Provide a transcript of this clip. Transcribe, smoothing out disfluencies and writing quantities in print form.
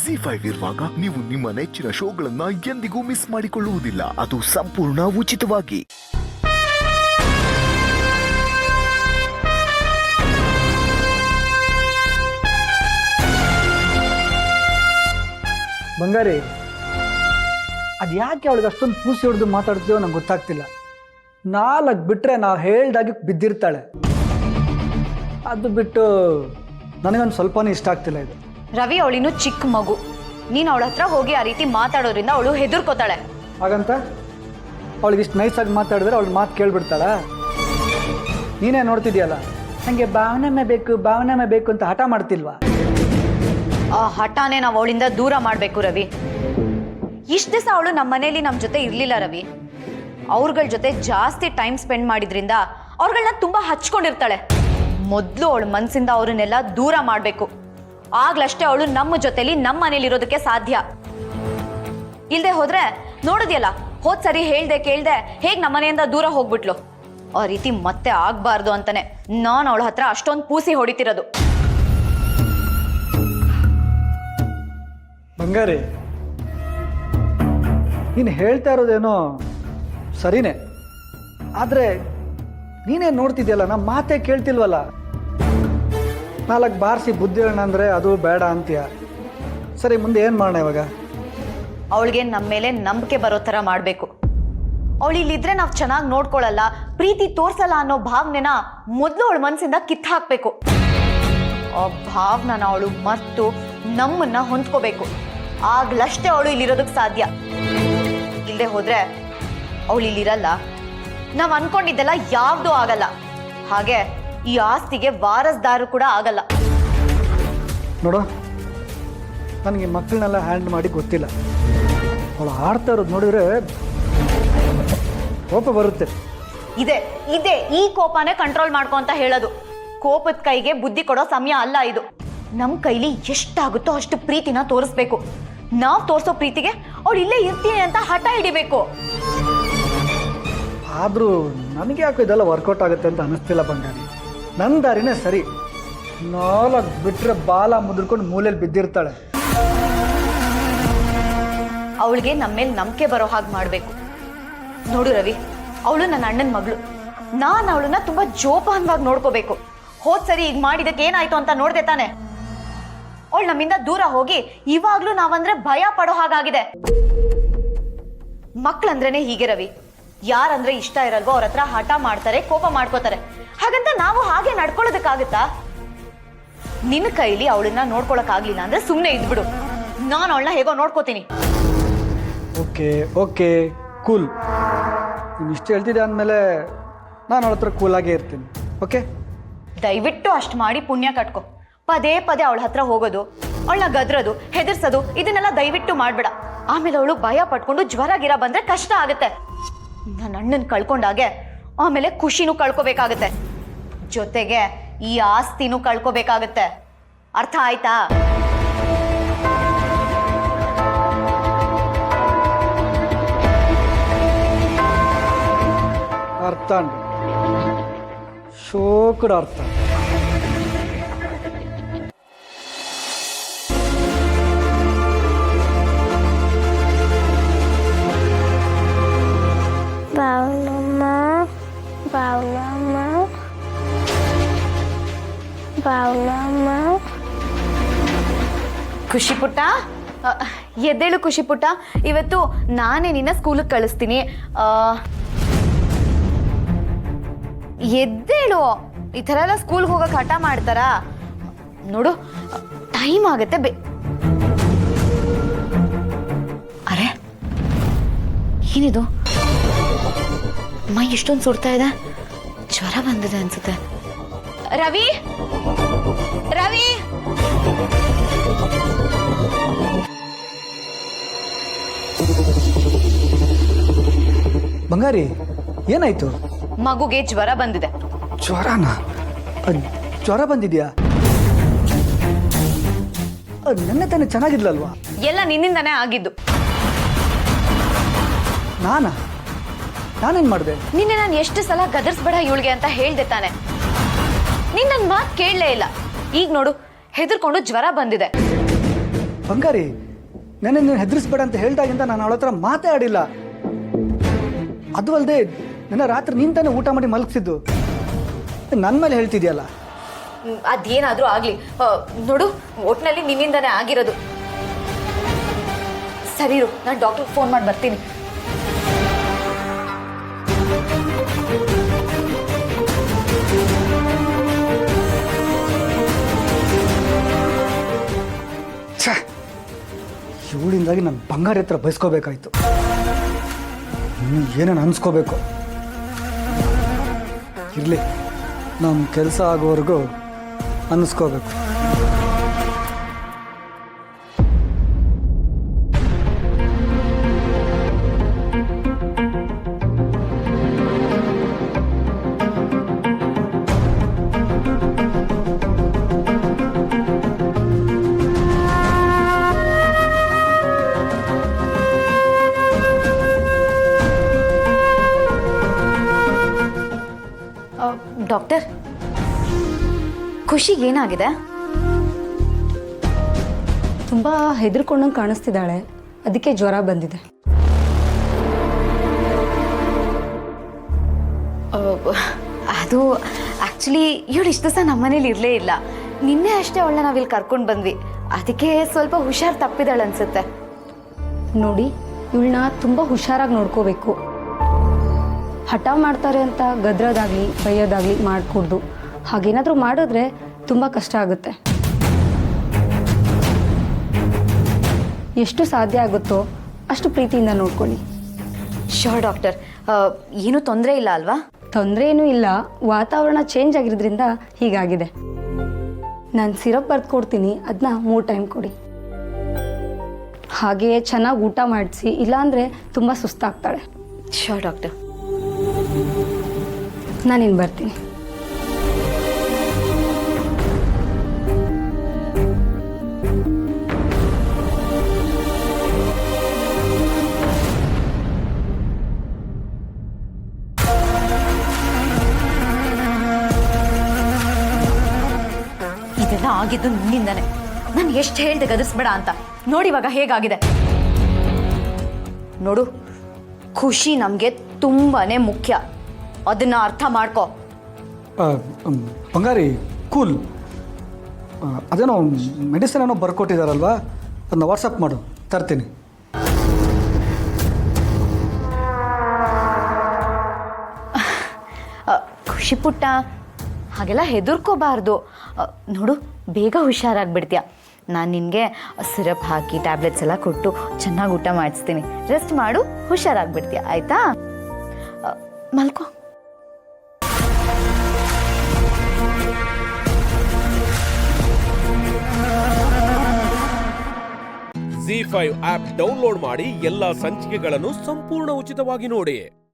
ಜಿ5 ಇರುವಾಗ ನೀವು ನಿಮ್ಮ ನೆಚ್ಚಿನ ಶೋಗಳನ್ನ ಎಂದಿಗೂ ಮಿಸ್ ಮಾಡಿಕೊಳ್ಳುವುದಿಲ್ಲ. ಅದು ಸಂಪೂರ್ಣ ಉಚಿತವಾಗಿ. ಬಂಗಾರಿ, ಅದು ಯಾಕೆ ಅವಳಿಗೆ ಅಷ್ಟೊಂದು ಪೂಸಿ ಹೊಡೆದು ಮಾತಾಡ್ತೀವೋ ನಂಗೆ ಗೊತ್ತಾಗ್ತಿಲ್ಲ. 4 ಬಿಟ್ಟರೆ ನಾವು ಹೇಳ್ದಾಗಿ ಬಿದ್ದಿರ್ತಾಳೆ. ಅದು ಬಿಟ್ಟು ನನಗೊಂದು ಸ್ವಲ್ಪನೂ ಇಷ್ಟ ಆಗ್ತಿಲ್ಲ ಇದು. ರವಿ ಅವಳಿನ್ನು ಚಿಕ್ಕ ಮಗು, ನೀನು ಅವಳ ಹತ್ರ ಹೋಗಿ ಆ ರೀತಿ ಮಾತಾಡೋದ್ರಿಂದ ಅವಳು ಹೆದರ್ಕೋತಾಳೆ. ಹಾಗಂತ ಅವಳಿಗೆ ಇಷ್ಟು ನೈಸಾಗಿ ಮಾತಾಡಿದ್ರೆ ಅವಳು ಮಾತು ಕೇಳ್ಬಿಡ್ತಾಳ? ನೀನೇ ನೋಡ್ತಿದ್ಯಲ್ಲ, ನನಗೆ ಭಾವನೆ ಬೇಕು ಅಂತ ಹಠ ಮಾಡ್ತಿಲ್ವಾ? ಆ ಹಠಾನೇ ನಾವು ಅವಳಿಂದ ದೂರ ಮಾಡಬೇಕು ರವಿ. ಇಷ್ಟು ದಿವಸ ಅವಳು ನಮ್ಮ ಮನೇಲಿ ನಮ್ಮ ಜೊತೆ ಇರಲಿಲ್ಲ ರವಿ. ಅವ್ರಗಳ ಜೊತೆ ಜಾಸ್ತಿ ಟೈಮ್ ಸ್ಪೆಂಡ್ ಮಾಡಿದ್ರಿಂದ ಅವ್ರಗಳನ್ನ ತುಂಬ ಹಚ್ಕೊಂಡಿರ್ತಾಳೆ. ಮೊದಲು ಅವಳ ಮನಸ್ಸಿಂದ ಅವ್ರನ್ನೆಲ್ಲ ದೂರ ಮಾಡಬೇಕು. ಆಗ್ಲಷ್ಟೇ ಅವಳು ನಮ್ಮ ಜೊತೆಲಿ ನಮ್ಮ ಮನೇಲಿ ಇರೋದಕ್ಕೆ ಸಾಧ್ಯ. ಇಲ್ಲದೆ ಹೋದ್ರೆ ನೋಡಿದ್ಯಲ್ಲ, ಹೋದ್ ಸರಿ ಹೇಳ್ದೆ ಕೇಳ್ದೆ ಹೇಗೆ ನಮ್ಮ ಮನೆಯಿಂದ ದೂರ ಹೋಗ್ಬಿಟ್ಲು. ಆ ರೀತಿ ಮತ್ತೆ ಆಗ್ಬಾರ್ದು ಅಂತಾನೆ ನಾನು ಅವಳ ಹತ್ರ ಅಷ್ಟೊಂದು ಪೂಸಿ ಹೊಡಿತಿರೋದು. ಬಂಗಾರಿ, ನೀನು ಹೇಳ್ತಾ ಇರೋದೇನೋ ಸರಿನೇ, ಆದರೆ ನೀನೇ ನೋಡ್ತಿದ್ಯಲ್ಲ, ನಮ್ಮ ಮಾತೇ ಕೇಳ್ತಿಲ್ವಲ್ಲ. 4 ಬಾರಿಸಿ ಬುದ್ಧಿ ಹೇಳೋಣ ಅಂದರೆ ಅದು ಬೇಡ ಅಂತೀಯ. ಸರಿ, ಮುಂದೆ ಏನು ಮಾಡೋಣ ಇವಾಗ? ಅವಳಿಗೆ ನಮ್ಮ ಮೇಲೆ ನಂಬಿಕೆ ಬರೋ ಥರ ಮಾಡಬೇಕು. ಅವಳು ಇಲ್ಲಿದ್ರೆ ನಾವು ಚೆನ್ನಾಗಿ ನೋಡ್ಕೊಳ್ಳಲ್ಲ, ಪ್ರೀತಿ ತೋರ್ಸಲ್ಲ ಅನ್ನೋ ಭಾವನೆನ ಮೊದಲು ಅವಳ ಮನಸ್ಸಿಂದ ಕಿತ್ತು ಹಾಕಬೇಕು. ಆ ಭಾವನ ಅವಳು ಮರ್ತು ನಮ್ಮನ್ನ ಹೊಂದ್ಕೋಬೇಕು. ಆಗ್ಲಷ್ಟೇ ಅವಳು ಇಲ್ಲಿರೋದಕ್ಕೆ ಸಾಧ್ಯ. ಇಲ್ಲದೆ ಹೋದ್ರೆ ಅವಳು ಇಲ್ಲಿರಲ್ಲ, ನಾವು ಅನ್ಕೊಂಡಿದ್ದೆಲ್ಲ ಯಾವ್ದೂ ಆಗಲ್ಲ. ಹಾಗೆ ಈ ಆಸ್ತಿಗೆ ವಾರಸ್ದಾರು ಕೂಡ ಆಗಲ್ಲ. ನೋಡು, ನನಗೆ ಮಕ್ಕಳನ್ನೆಲ್ಲ ಹ್ಯಾಂಡಲ್ ಮಾಡಿ ಗೊತ್ತಿಲ್ಲ. ಅವಳು ಆಡ್ತಾ ಇರೋದು ನೋಡಿದ್ರೆ ಕೋಪ ಬರುತ್ತೆ. ಇದೆ ಈ ಕೋಪನೇ ಕಂಟ್ರೋಲ್ ಮಾಡ್ಕೊ ಅಂತ ಹೇಳೋದು. ಕೋಪದ ಕೈಗೆ ಬುದ್ಧಿ ಕೊಡೋ ಸಮಯ ಅಲ್ಲ ಇದು. ನಮ್ಮ ಕೈಲಿ ಎಷ್ಟಾಗುತ್ತೋ ಅಷ್ಟು ಪ್ರೀತಿನ ತೋರಿಸ್ಬೇಕು. ನಾವು ತೋರಿಸೋ ಪ್ರೀತಿಗೆ ಅವಳು ಇಲ್ಲೇ ಇರ್ತೀನಿ ಅಂತ ಹಠ ಹಿಡಿಬೇಕು. ಆದರೂ ನನಗೆ ಯಾಕೆ ಇದೆಲ್ಲ ವರ್ಕೌಟ್ ಆಗುತ್ತೆ ಅಂತ ಅನ್ನಿಸ್ತಿಲ್ಲ ಬಂಗಾರಿ. ನನ್ನ ದಾರಿನೇ ಸರಿ. 4 ಬಿಟ್ಟರೆ ಬಾಲ ಮುದ್ರಕೊಂಡು ಮೂಲೆಯಲ್ಲಿ ಬಿದ್ದಿರ್ತಾಳೆ. ಅವಳಿಗೆ ನಮ್ಮ ಮೇಲೆ ನಂಬಿಕೆ ಬರೋ ಹಾಗೆ ಮಾಡಬೇಕು. ನೋಡು ರವಿ, ಅವಳು ನನ್ನ ಅಣ್ಣನ ಮಗಳು. ನಾನು ಅವಳನ್ನ ತುಂಬಾ ಜೋಪಾನವಾಗಿ ನೋಡ್ಕೋಬೇಕು. ಹೋದ್ ಸರಿ ಈಗ ಮಾಡಿದಕ್ಕೆ ಏನಾಯ್ತು ಅಂತ ನೋಡ್ದೆ ತಾನೆ. ಅವಳು ನಮ್ಮಿಂದ ದೂರ ಹೋಗಿ ಇವಾಗ್ಲೂ ನಾವಂದ್ರೆ ಭಯ ಪಡೋ ಹಾಗಾಗಿದೆ. ಮಕ್ಳಂದ್ರೇನೆ ಹೀಗೆ ರವಿ. ಯಾರಂದ್ರೆ ಇಷ್ಟ ಇರಲ್ವೋ ಅವ್ರ ಹತ್ರ ಹಠ ಮಾಡ್ತಾರೆ, ಕೋಪ ಮಾಡ್ಕೋತಾರೆ. ಹಾಗಂತ ನಾವು ಹಾಗೆ ನಡ್ಕೊಳ್ಳೋದಕ್ಕಾಗುತ್ತಾ? ನಿನ್ನ ಕೈಲಿ ಅವಳನ್ನ ನೋಡ್ಕೊಳಕ್ ಆಗ್ಲಿಲ್ಲ ಅಂದ್ರೆ ಸುಮ್ಮನೆ ಇದ್ಬಿಡು. ನಾನು ಅವಳನ್ನ ಹೇಗೋ ನೋಡ್ಕೋತೀನಿ. Okay cool. ನೀನು ಇಷ್ಟು ಹೇಳ್ತಿದ್ದೆ ಅಂದಮೇಲೆ ನಾನು ಅವಳ ಹತ್ರ ಕೂಲಾಗೇ ಇರ್ತೀನಿ. ಓಕೆ, ದಯವಿಟ್ಟು ಅಷ್ಟು ಮಾಡಿ ಪುಣ್ಯ ಕಟ್ಕೊ. ಪದೇ ಅವಳ ಹತ್ರ ಹೋಗೋದು, ಅವಳನ್ನ ಗದ್ರೋದು, ಹೆದರ್ಸೋದು ಇದನ್ನೆಲ್ಲ ದಯವಿಟ್ಟು ಮಾಡ್ಬೇಡ. ಆಮೇಲೆ ಅವಳು ಭಯ ಪಟ್ಕೊಂಡು ಜ್ವರ ಗಿರ ಬಂದ್ರೆ ಕಷ್ಟ ಆಗುತ್ತೆ. ನನ್ನ ಅಣ್ಣನ ಕಳ್ಕೊಂಡಾಗೆ ಆಮೇಲೆ ಖುಷಿನೂ ಕಳ್ಕೊಬೇಕಾಗತ್ತೆ, ಜೊತೆಗೆ ಈ ಆಸ್ತಿನೂ ಕಳ್ಕೊಬೇಕಾಗತ್ತೆ. ಅರ್ಥ ಆಯ್ತಾ? ಅರ್ಥ ಶೋಕಡ ಅರ್ಥ. ಖುಷಿ ಪುಟ್ಟ, ಎದ್ದೇಳು ಖುಷಿ ಪುಟ್ಟ. ಇವತ್ತು ನಾನೇ ನಿನ್ನ ಸ್ಕೂಲಿಗೆ ಕಳಿಸ್ತೀನಿ. ಎದ್ದೇಳು. ಈ ಥರ ಎಲ್ಲ ಸ್ಕೂಲ್ಗೆ ಹೋಗಕ್ಕೆ ಹಠ ಮಾಡ್ತಾರಾ? ನೋಡು, ಟೈಮ್ ಆಗುತ್ತೆ. ಅರೆ, ಏನಿದು? ಮೈ ಇಷ್ಟೊಂದು ಸುಡ್ತಾ ಇದೆ. ಜ್ವರ ಬಂದಿದೆ ಅನ್ಸುತ್ತೆ. ರವಿ ರವಿ ಬಂಗಾರಿ, ಏನಾಯ್ತು? ಮಗುಗೆ ಜ್ವರ ಬಂದಿದೆ. ಜ್ವರನಾ? ಜ್ವರ ಬಂದಿದ್ಯಾ? ನೆನ್ನೆ ತಾನೇ ಚೆನ್ನಾಗಿದ್ಲಲ್ವಾ? ಎಲ್ಲ ನಿನ್ನಿಂದಾನೇ ಆಗಿದ್ದು. ನಾನೇನ್ ಮಾಡಿದೆ? ನಿನ್ನೆ ನಾನು ಎಷ್ಟು ಸಲ ಗದರ್ಸ್ಬೇಡ ಇವಳಿಗೆ ಅಂತ ಹೇಳ್ದೆ ತಾನೆ. ನೀನ್ ನನ್ನ ಮಾತು ಕೇಳಲೇ ಇಲ್ಲ. ಈಗ ನೋಡು, ಹೆದರ್ಕೊಂಡು ಜ್ವರ ಬಂದಿದೆ. ಬಂಗಾರಿ, ನೆನ್ನೆ ನೀನು ಹೆದರಿಸ್ಬೇಡ ಅಂತ ಹೇಳ್ದಾಗಿಂದ ನಾನು ಅವಳ ಹತ್ರ ಮಾತೇ ಆಡಿಲ್ಲ. ಅದು ಅಲ್ಲದೆ ನೆನ್ನೆ ರಾತ್ರಿ ನೀನು ತಾನೇ ಊಟ ಮಾಡಿ ಮಲಗಿಸಿದ್ದು, ನನ್ನ ಮೇಲೆ ಹೇಳ್ತಿದ್ಯಲ್ಲ. ಅದೇನಾದ್ರೂ ಆಗ್ಲಿ, ನೋಡು ಒಟ್ನಲ್ಲಿ ನಿನ್ನಿಂದಾನೇ ಆಗಿರೋದು. ಸರಿ ಇರು, ನಾನು ಡಾಕ್ಟರ್ ಫೋನ್ ಮಾಡಿ ಬರ್ತೀನಿ. ಇವಳಿಂದಾಗಿ ನನ್ನ ಬಂಗಾರ ಹತ್ರ ಬಯಸ್ಕೋಬೇಕಾಯ್ತು. ಏನೇನು ಅನ್ಸ್ಕೋಬೇಕು. ಇರಲಿ, ನಮ್ಮ ಕೆಲಸ ಆಗೋವರೆಗೂ ಅನ್ನಿಸ್ಕೋಬೇಕು. ಡಾಕ್ಟರ್, ಖುಷಿಗೆ ಏನಾಗಿದೆ? ತುಂಬ ಹೆದರ್ಕೊಂಡಂಗೆ ಕಾಣಿಸ್ತಿದ್ದಾಳೆ, ಅದಕ್ಕೆ ಜ್ವರ ಬಂದಿದೆ. ಅದು ಆ್ಯಕ್ಚುಲಿ ಇವಳು ಇಷ್ಟು ದಿವಸ ನಮ್ಮನೇಲಿ ಇರಲೇ ಇಲ್ಲ. ನಿನ್ನೆ ಅಷ್ಟೇ ಅವಳನ್ನ ನಾವಿಲ್ಲಿ ಕರ್ಕೊಂಡು ಬಂದ್ವಿ, ಅದಕ್ಕೆ ಸ್ವಲ್ಪ ಹುಷಾರು ತಪ್ಪಿದಾಳೆ ಅನ್ಸುತ್ತೆ. ನೋಡಿ, ಇವಳನ್ನ ತುಂಬ ಹುಷಾರಾಗಿ ನೋಡ್ಕೋಬೇಕು. ಹಠ ಮಾಡ್ತಾರೆ ಅಂತ ಗದ್ರೋದಾಗಲಿ ಬೈಯೋದಾಗಲಿ ಮಾಡಿಕೊಡ್ದು. ಹಾಗೇನಾದರೂ ಮಾಡಿದ್ರೆ ತುಂಬ ಕಷ್ಟ ಆಗುತ್ತೆ. ಎಷ್ಟು ಸಾಧ್ಯ ಆಗುತ್ತೋ ಅಷ್ಟು ಪ್ರೀತಿಯಿಂದ ನೋಡ್ಕೊಳ್ಳಿ. ಶೋರ್ ಡಾಕ್ಟರ್, ಏನೂ ತೊಂದರೆ ಇಲ್ಲ ಅಲ್ವಾ? ತೊಂದರೆ ಏನೂ ಇಲ್ಲ, ವಾತಾವರಣ ಚೇಂಜ್ ಆಗಿರೋದ್ರಿಂದ ಹೀಗಾಗಿದೆ. ನಾನು ಸಿರಪ್ ಬರೆದು ಕೊಡ್ತೀನಿ, ಅದನ್ನ 3 ಟೈಮ್ ಕೊಡಿ. ಹಾಗೆಯೇ ಚೆನ್ನಾಗಿ ಊಟ ಮಾಡಿಸಿ, ಇಲ್ಲಾಂದರೆ ತುಂಬ ಸುಸ್ತಾಗ್ತಾಳೆ. Sure doctor. ನಾನಿನ್ನು ಬರ್ತೀನಿ. ಇದೆಲ್ಲ ಆಗಿದ್ದು ನಿನ್ನಿಂದಾನೆ. ನಾನು ಎಷ್ಟು ಹೇಳ್ದೆ ಗದರಿಸ್ಬೇಡ ಅಂತ, ನೋಡಿ ಇವಾಗ ಹೇಗಾಗಿದೆ. ನೋಡು, ಖುಷಿ ನಮಗೆ ತುಂಬಾನೇ ಮುಖ್ಯ, ಅದನ್ನ ಅರ್ಥ ಮಾಡ್ಕೋ. ಬಂಗಾರಿ, ಕೂಲ್. ಅದೇನೋ ಮೆಡಿಸಿನ್ ಏನೋ ಬರ್ಕೊಟ್ಟಿದಾರಲ್ವಾ, ಅದನ್ನ ವಾಟ್ಸಪ್ ಮಾಡು, ತರ್ತೀನಿ. ಖುಷಿ ಪುಟ್ಟ, ಹಾಗೆಲ್ಲ ಹೆದರ್ಕೋಬಾರ್ದು. ನೋಡು, ಬೇಗ ಹುಷಾರಾಗ್ಬಿಡ್ತೀಯ. ನಾನು ನಿನಗೆ ಸಿರಪ್ ಹಾಕಿ ಟ್ಯಾಬ್ಲೆಟ್ಸ್ ಎಲ್ಲ ಕೊಟ್ಟು ಚೆನ್ನಾಗಿ ಊಟ ಮಾಡಿಸ್ತೀನಿ. ರೆಸ್ಟ್ ಮಾಡು, ಹುಷಾರಾಗ್ಬಿಡ್ತೀಯ, ಆಯಿತಾ? ಮಲ್ಕೋ. ZEE5 ಆಪ್ ಡೌನ್ಲೋಡ್ ಮಾಡಿ ಎಲ್ಲಾ ಸಂಚಿಕೆಗಳನ್ನು ಸಂಪೂರ್ಣ ಉಚಿತವಾಗಿ ನೋಡಿ.